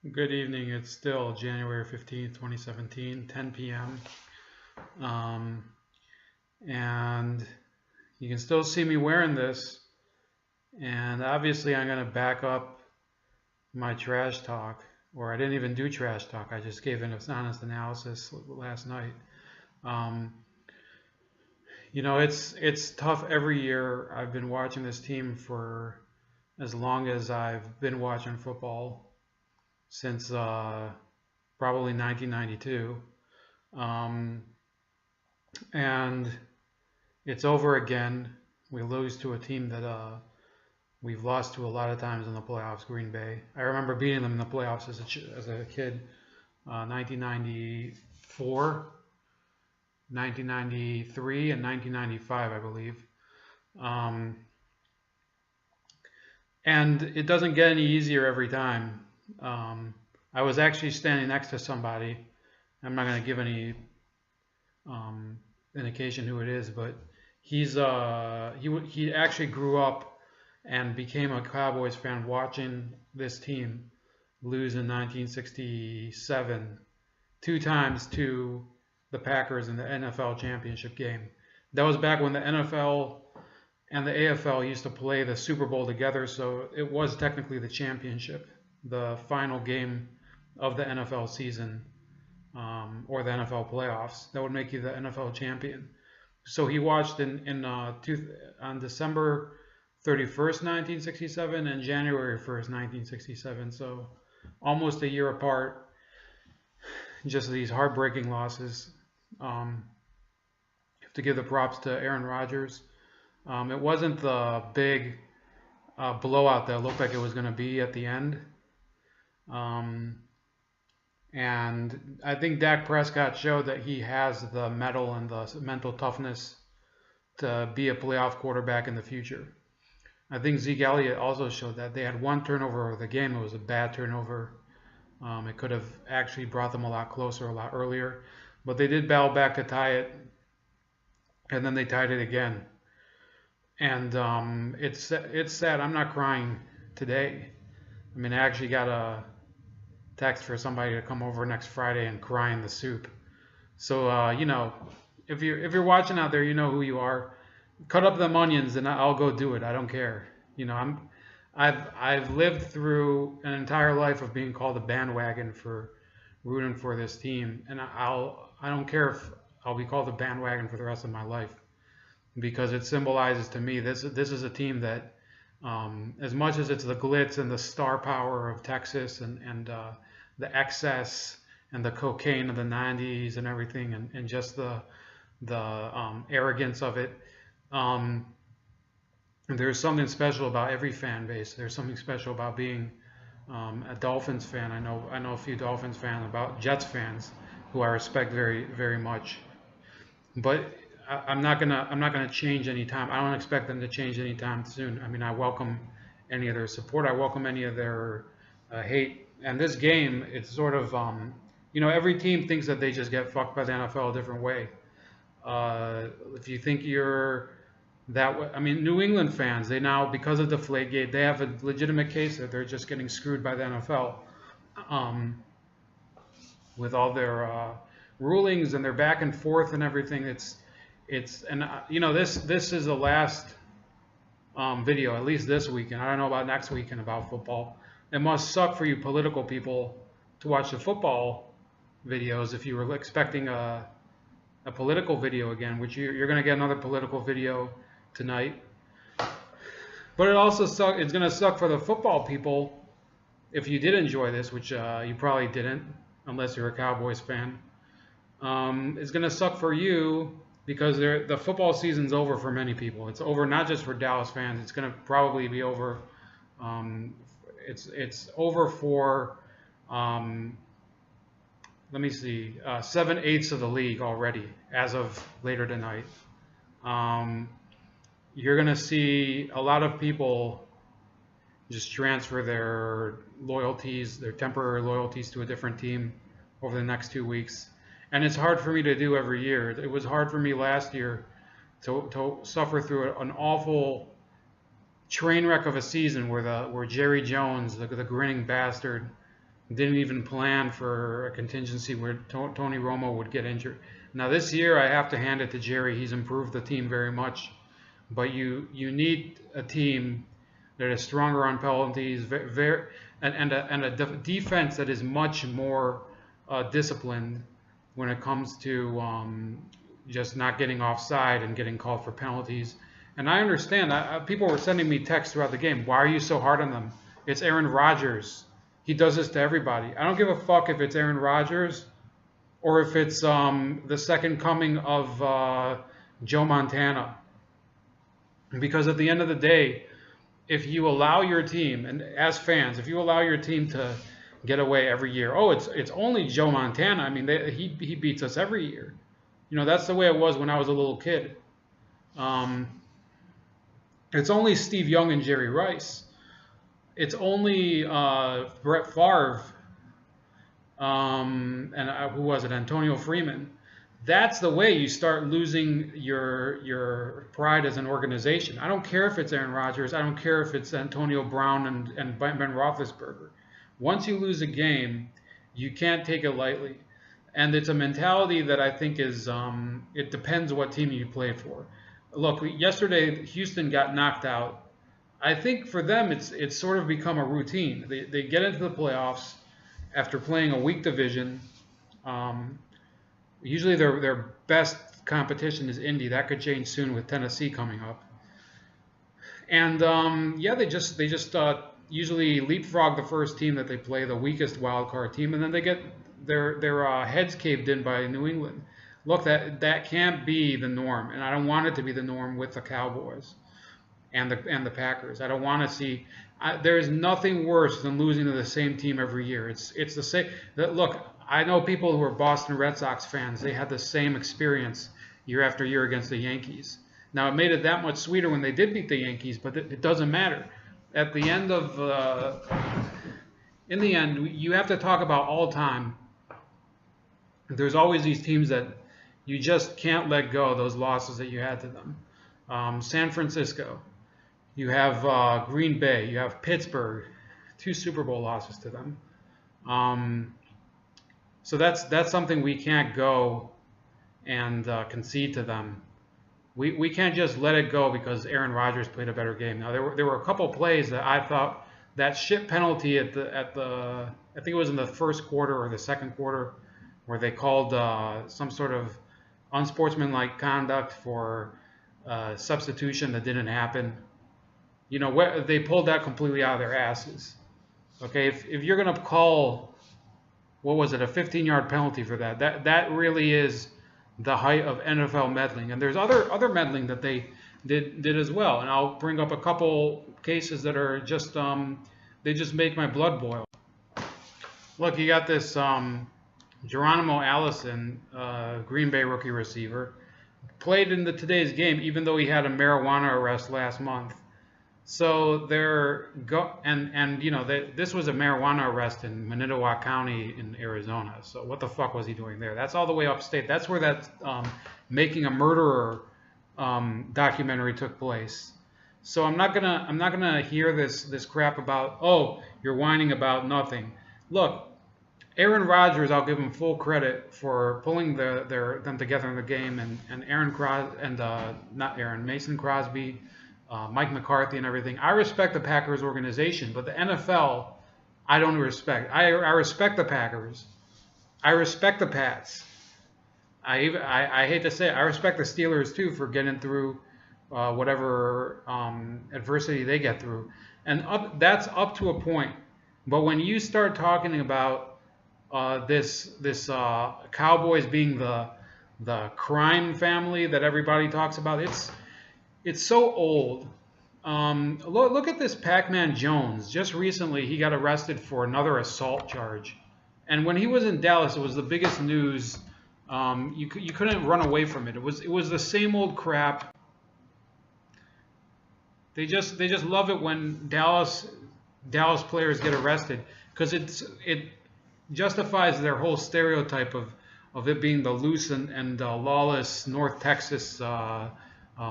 Good evening. It's still January 15th, 2017, 10 p.m. Um, and you can still see me wearing this. And obviously, I'm going to back up my trash talk, or I didn't even do trash talk. I just gave an honest analysis last night. Um, it's tough every year. I've been watching this team for as long as I've been watching football since probably 1992. Um, and it's over again. We lose to a team that we've lost to a lot of times in the playoffs, Green Bay. I remember beating them in the playoffs as a kid, 1994, 1993, and 1995, I believe. Um, and it doesn't get any easier every time. Um, I was actually standing next to somebody. I'm not going to give any um, indication who it is, but he actually grew up and became a Cowboys fan watching this team lose in 1967 two times to the Packers in the NFL championship game. That was back when the NFL and the AFL used to play the Super Bowl together, so it was technically the championship, the final game of the NFL season, or the NFL playoffs. That would make you the NFL champion. So he watched on December 31st, 1967, and January 1st, 1967. So almost a year apart. Just these heartbreaking losses. Have to give the props to Aaron Rodgers. It wasn't the big blowout that looked like it was going to be at the end. And I think Dak Prescott showed that he has the mettle and the mental toughness to be a playoff quarterback in the future. I think Zeke Elliott also showed that. They had one turnover over the game. It was a bad turnover. It could have actually brought them a lot closer a lot earlier. But they did battle back to tie it, and then they tied it again. And it's sad. I'm not crying today. I mean, I actually got a text for somebody to come over next Friday and cry in the soup. So if you're watching out there, you know who you are. Cut up them onions, and I'll go do it. I don't care. I've lived through an entire life of being called a bandwagon for rooting for this team, and I don't care if I'll be called a bandwagon for the rest of my life, because it symbolizes to me this is a team that, as much as it's the glitz and the star power of Texas and the excess and the cocaine of the 90s and everything, and just the arrogance of it. There's something special about every fan base. There's something special about being a Dolphins fan. I know a few Dolphins fans, about Jets fans, who I respect very, very much. But I'm not gonna change anytime. I don't expect them to change anytime soon. I mean, I welcome any of their support. I welcome any of their hate. And this game, it's sort of every team thinks that they just get fucked by the NFL a different way. If you think you're that way, I mean, New England fans, they now, because of Deflategate, they have a legitimate case that they're just getting screwed by the NFL, with all their rulings and their back and forth and everything. This is the last video, at least this weekend. I don't know about next weekend about football. It must suck for you political people to watch the football videos if you were expecting a political video again, which you're going to get another political video tonight. But it's going to suck for the football people if you did enjoy this, which you probably didn't, unless you're a Cowboys fan. It's going to suck for you because the football season's over for many people. It's over not just for Dallas fans. It's going to probably be over. It's over for, let me see, 7/8 of the league already as of later tonight. You're going to see a lot of people just transfer their loyalties, their temporary loyalties, to a different team over the next 2 weeks. And it's hard for me to do every year. It was hard for me last year to suffer through an awful train wreck of a season where Jerry Jones, the grinning bastard, didn't even plan for a contingency where Tony Romo would get injured. Now this year, I have to hand it to Jerry. He's improved the team very much, but you need a team that is stronger on penalties, and a defense that is much more disciplined when it comes to just not getting offside and getting called for penalties. And I understand. People were sending me texts throughout the game. Why are you so hard on them? It's Aaron Rodgers. He does this to everybody. I don't give a fuck if it's Aaron Rodgers or if it's the second coming of Joe Montana. Because at the end of the day, if you allow your team, and as fans, if you allow your team to get away every year, oh, it's only Joe Montana. I mean, he beats us every year. You know, that's the way it was when I was a little kid. It's only Steve Young and Jerry Rice. It's only Brett Favre and who was it? Antonio Freeman. That's the way you start losing your pride as an organization. I don't care if it's Aaron Rodgers. I don't care if it's Antonio Brown and Ben Roethlisberger. Once you lose a game, you can't take it lightly. And it's a mentality that I think is, it depends what team you play for. Look, yesterday Houston got knocked out. I think for them it's sort of become a routine. They get into the playoffs after playing a weak division. Usually their best competition is Indy. That could change soon with Tennessee coming up. And yeah, they just usually leapfrog the first team that they play, the weakest wild card team, and then they get their heads caved in by New England. Look, that can't be the norm, and I don't want it to be the norm with the Cowboys and the Packers. I don't want to see. There is nothing worse than losing to the same team every year. It's the same. Look, I know people who are Boston Red Sox fans. They had the same experience year after year against the Yankees. Now, it made it that much sweeter when they did beat the Yankees, but it doesn't matter. At the end of, in the end, you have to talk about all time. There's always these teams that you just can't let go of those losses that you had to them. San Francisco, you have Green Bay, you have Pittsburgh, 2 Super Bowl losses to them. So that's something we can't go and concede to them. We can't just let it go because Aaron Rodgers played a better game. Now there were a couple plays that I thought that shit penalty at the I think it was in the first quarter or the second quarter where they called some sort of unsportsmanlike conduct for substitution that didn't happen. You know, they pulled that completely out of their asses. Okay, if you're gonna call, what was it, a 15-yard penalty for that really is the height of NFL meddling. And there's other meddling that they did as well. And I'll bring up a couple cases that are just they just make my blood boil. Look, you got this Geronimo Allison, Green Bay rookie receiver, played in today's game even though he had a marijuana arrest last month. So you know, this was a marijuana arrest in Manitowoc County in Arizona. So what the fuck was he doing there? That's all the way upstate. That's where that Making a Murderer documentary took place. So I'm not gonna hear this crap about, oh, you're whining about nothing. Look, Aaron Rodgers, I'll give him full credit for pulling them together in the game, and Mason Crosby, Mike McCarthy and everything. I respect the Packers organization, but the NFL, I don't respect. I respect the Packers. I respect the Pats. I hate to say it, I respect the Steelers too for getting through whatever adversity they get through. And that's up to a point. But when you start talking about this Cowboys being the crime family that everybody talks about, it's so old. Look at this Pac-Man Jones. Just recently, he got arrested for another assault charge. And when he was in Dallas, it was the biggest news. You couldn't run away from it. It was the same old crap. They just love it when Dallas players get arrested because it justifies their whole stereotype of it being the loose and lawless North Texas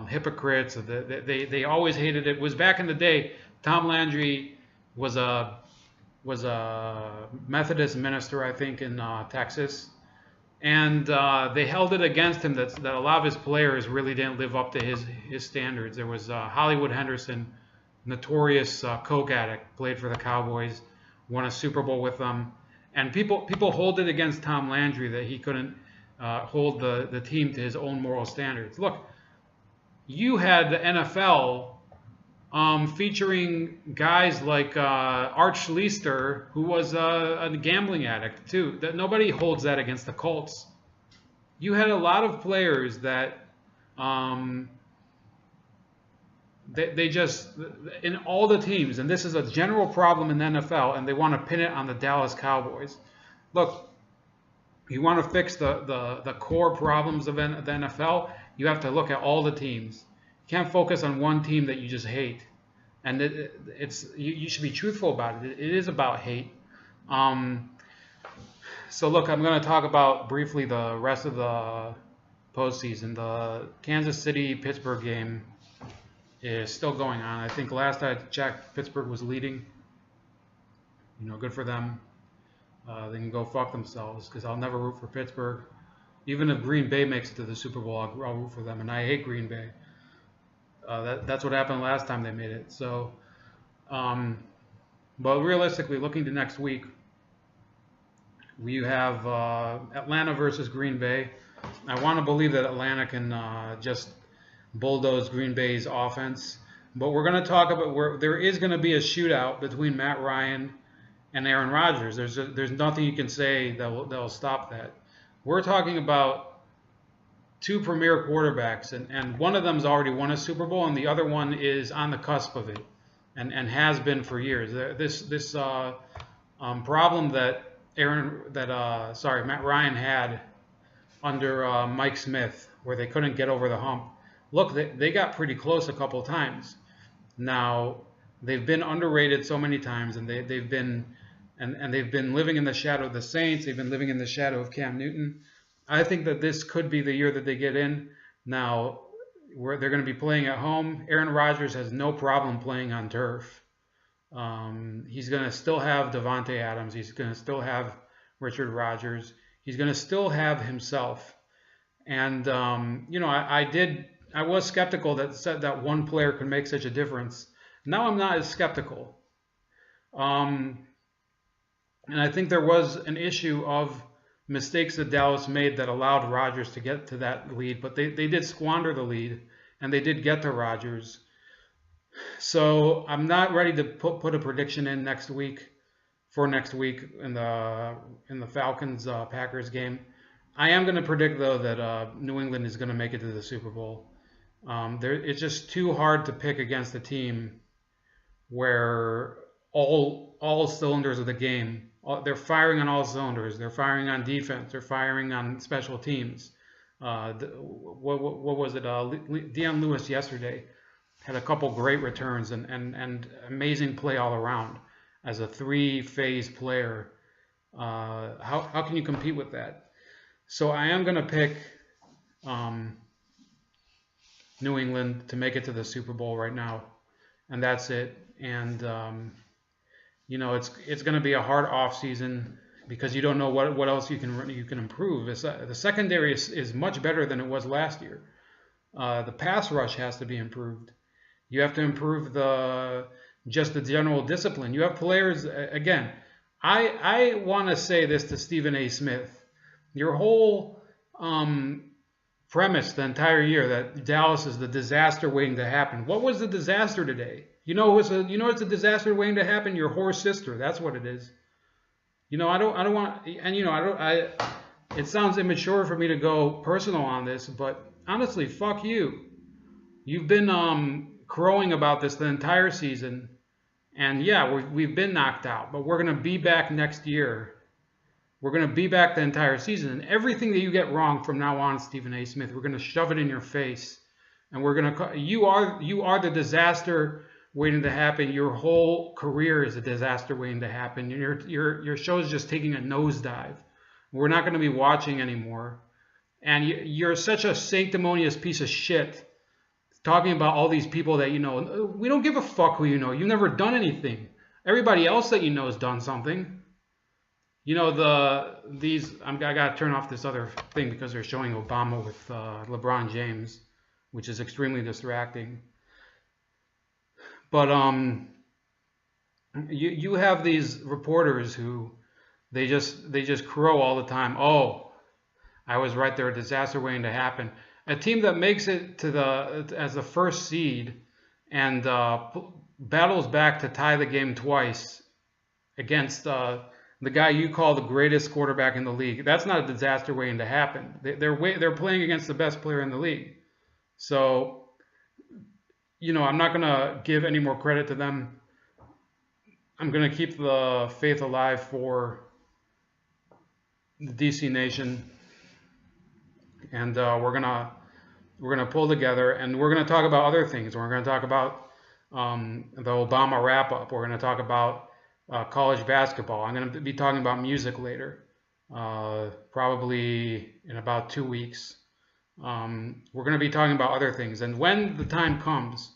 hypocrites. They always hated it. It was back in the day. Tom Landry was a was a Methodist minister, I think, in Texas, and they held it against him that a lot of his players really didn't live up to his standards. There was Hollywood Henderson, notorious coke addict, played for the Cowboys, won a Super Bowl with them, and people hold it against Tom Landry that he couldn't hold the team to his own moral standards. Look, you had the NFL featuring guys like Arch Leister, who was a gambling addict too. That nobody holds that against the Colts. You had a lot of players that they just in all the teams, and this is a general problem in the NFL, and they want to pin it on the Dallas Cowboys. Look, you want to fix the core problems of the NFL, you have to look at all the teams. You can't focus on one team that you just hate. And you should be truthful about it. It is about hate. So look, I'm going to talk about briefly the rest of the postseason. The Kansas City-Pittsburgh game is still going on. I think last I checked, Pittsburgh was leading. Good for them. They can go fuck themselves because I'll never root for Pittsburgh. Even if Green Bay makes it to the Super Bowl, I'll root for them, and I hate Green Bay. That's what happened last time they made it. So, but realistically, looking to next week, we have Atlanta versus Green Bay. I want to believe that Atlanta can just bulldoze Green Bay's offense. But we're going to talk about there is going to be a shootout between Matt Ryan and Aaron Rodgers. There's nothing you can say that will stop that. We're talking about two premier quarterbacks, and one of them's already won a Super Bowl, and the other one is on the cusp of it, and has been for years. This problem that Matt Ryan had under Mike Smith, where they couldn't get over the hump. Look, they got pretty close a couple times. Now they've been underrated so many times, and they've been living in the shadow of the Saints. They've been living in the shadow of Cam Newton. I think that this could be the year that they get in. Now, they're going to be playing at home. Aaron Rodgers has no problem playing on turf. He's going to still have Devontae Adams. He's going to still have Richard Rodgers. He's going to still have himself. And, I was skeptical that said that one player could make such a difference. Now I'm not as skeptical. And I think there was an issue of mistakes that Dallas made that allowed Rodgers to get to that lead, but they did squander the lead, and they did get to Rodgers. So I'm not ready to put a prediction in next week in the Falcons Packers game. I am going to predict though that New England is going to make it to the Super Bowl. It's just too hard to pick against a team where all cylinders of the game. They're firing on all cylinders. They're firing on defense. They're firing on special teams. What was it? Deion Lewis yesterday had a couple great returns and amazing play all around as a three-phase player. How can you compete with that? So I am going to pick New England to make it to the Super Bowl right now, and that's it. And it's going to be a hard off season because you don't know what else you can improve. The secondary is much better than it was last year. The pass rush has to be improved. You have to improve just the general discipline. You have players again. I want to say this to Stephen A. Smith. Your whole premise the entire year that Dallas is the disaster waiting to happen. What was the disaster today? It's a disaster waiting to happen. Your whore sister. That's what it is. I don't want, and it sounds immature for me to go personal on this, but honestly, fuck you. You've been crowing about this the entire season, and yeah, we've been knocked out, but we're gonna be back next year. We're gonna be back the entire season, and everything that you get wrong from now on, Stephen A. Smith, we're gonna shove it in your face, and we're gonna. You are the disaster waiting to happen. Your whole career is a disaster waiting to happen. Your show is just taking a nosedive. We're not going to be watching anymore. And you're such a sanctimonious piece of shit talking about all these people that we don't give a fuck who you know. You've never done anything. Everybody else that you know has done something. You know, I gotta turn off this other thing because they're showing Obama with LeBron James, which is extremely distracting. But you have these reporters who they just crow all the time. Oh, I was right there, a disaster waiting to happen. A team that makes it to the as the first seed and battles back to tie the game twice against the guy you call the greatest quarterback in the league. That's not a disaster waiting to happen. They're playing against the best player in the league. So, I'm not gonna give any more credit to them. I'm gonna keep the faith alive for the DC Nation, and we're gonna pull together, and we're gonna talk about other things. We're gonna talk about the Obama wrap up. We're gonna talk about college basketball. I'm gonna be talking about music later, probably in about 2 weeks. We're gonna be talking about other things, and when the time comes,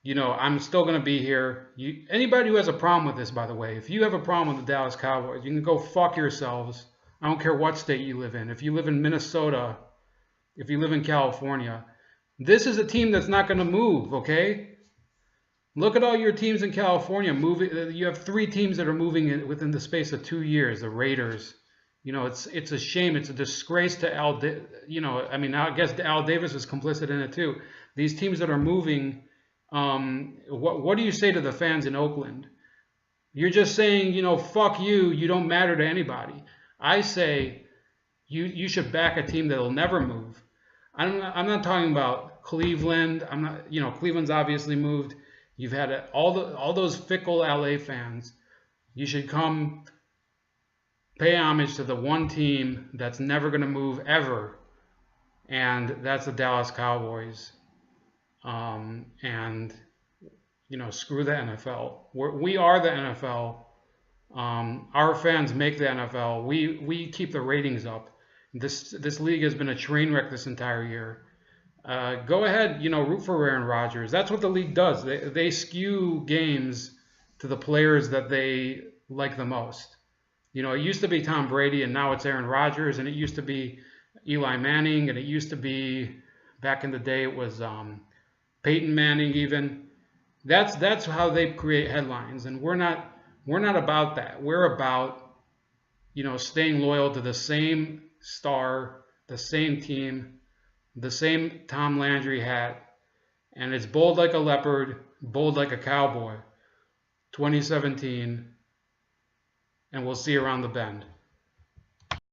I'm still gonna be here. Anybody who has a problem with this, by the way, if you have a problem with the Dallas Cowboys, you can go fuck yourselves. I don't care what state you live in. If you live in Minnesota, if you live in California, this is a team that's not going to move, okay? Look at all your teams in California moving. You have 3 teams that are moving within the space of 2 years. The Raiders. It's a shame. It's a disgrace to I guess Al Davis was complicit in it too. These teams that are moving. What do you say to the fans in Oakland? You're just saying, fuck you. You don't matter to anybody. I say you should back a team that'll never move. I'm not talking about Cleveland. I'm not, Cleveland's obviously moved. You've had all those fickle LA fans. You should come pay homage to the one team that's never going to move ever, and that's the Dallas Cowboys. And screw the NFL. We are the NFL. Our fans make the NFL. We keep the ratings up. This league has been a train wreck this entire year. Go ahead, root for Aaron Rodgers. That's what the league does. They skew games to the players that they like the most. It used to be Tom Brady, and now it's Aaron Rodgers, and it used to be Eli Manning, and it used to be, back in the day, it was Peyton Manning even. That's how they create headlines, and we're not about that. We're about staying loyal to the same star, the same team, the same Tom Landry hat, and it's bold like a leopard, bold like a cowboy. 2017, and we'll see you around the bend.